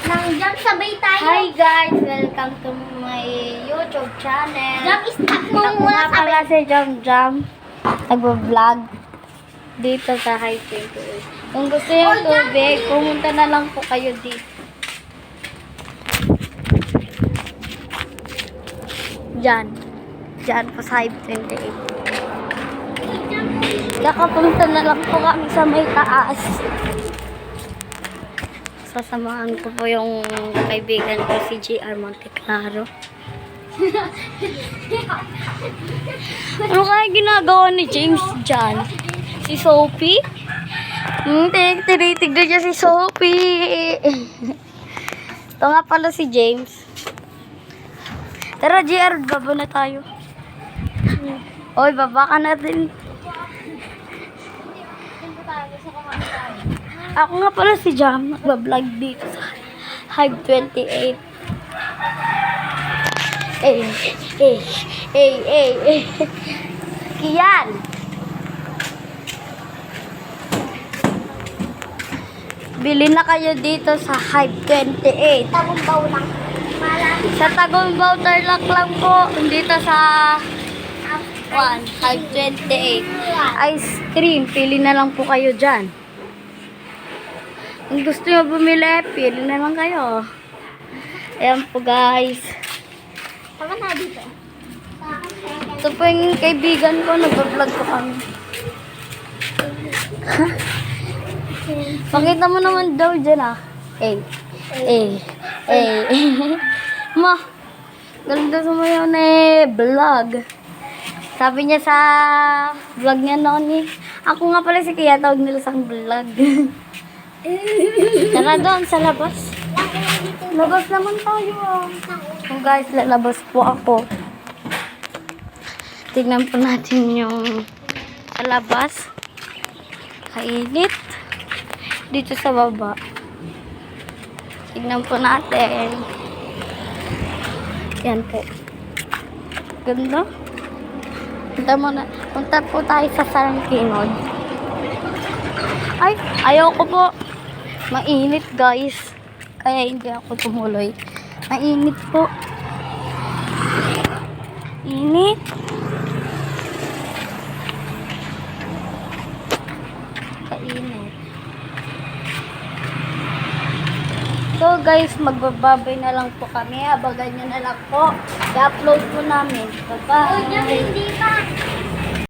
Nang jump sabay tayo. Hi guys! Welcome to my YouTube channel. Jump, stop mo Ako muna nga sabay. pala si Jam. Nag-vlog dito sa High 28. Kung gusto yung tubig, pumunta na lang po kayo dito. Diyan po sa High 28. Kakapunta na lang po kami sa may taas. Sasamahan ko po yung kaibigan ko si JR Monteclaro. Ano kaya ginagawa ni James dyan? Si Sophie? Tinitignan niya si Sophie. Ito nga pala si James. Tara JR, baba na tayo. Oy, baba ka na din. Ako nga pala si Jam, nagbablog dito sa Hive 28. Kiyan! Bili na kayo dito sa Hive 28. Tagumbaw lang. Malapit. Sa Tagumbaw, Tarlac lang po. Dito sa Hive 28. Ice cream, pili na lang po kayo dyan. Kung gusto nyo bumili, pili na lang kayo. Ayan po guys. Tama na dito. Ito po yung kaibigan ko, nag-vlog ko kami. Pakita mo naman daw dyan ah. Ma, ganda sa mo yun vlog. Sabi niya sa vlog niya noon ako nga pala si Kaya, tawag nila sa vlog. Tara doon sa labas. Labas naman tayo ah. So guys, lalabas po ako. Tignan po natin yung sa labas. Kainit. Dito sa baba. Tignan po natin. Yan po. Ganda. Punta po tayo sa Sarangkinod. Ay, ayoko po. Mainit guys. Kaya hindi ako tumuloy. Mainit po. Init. Kainit. So guys, magbababay na lang po kami. Abagan nyo na lang po. I-upload po namin. Bye-bye. Hindi pa.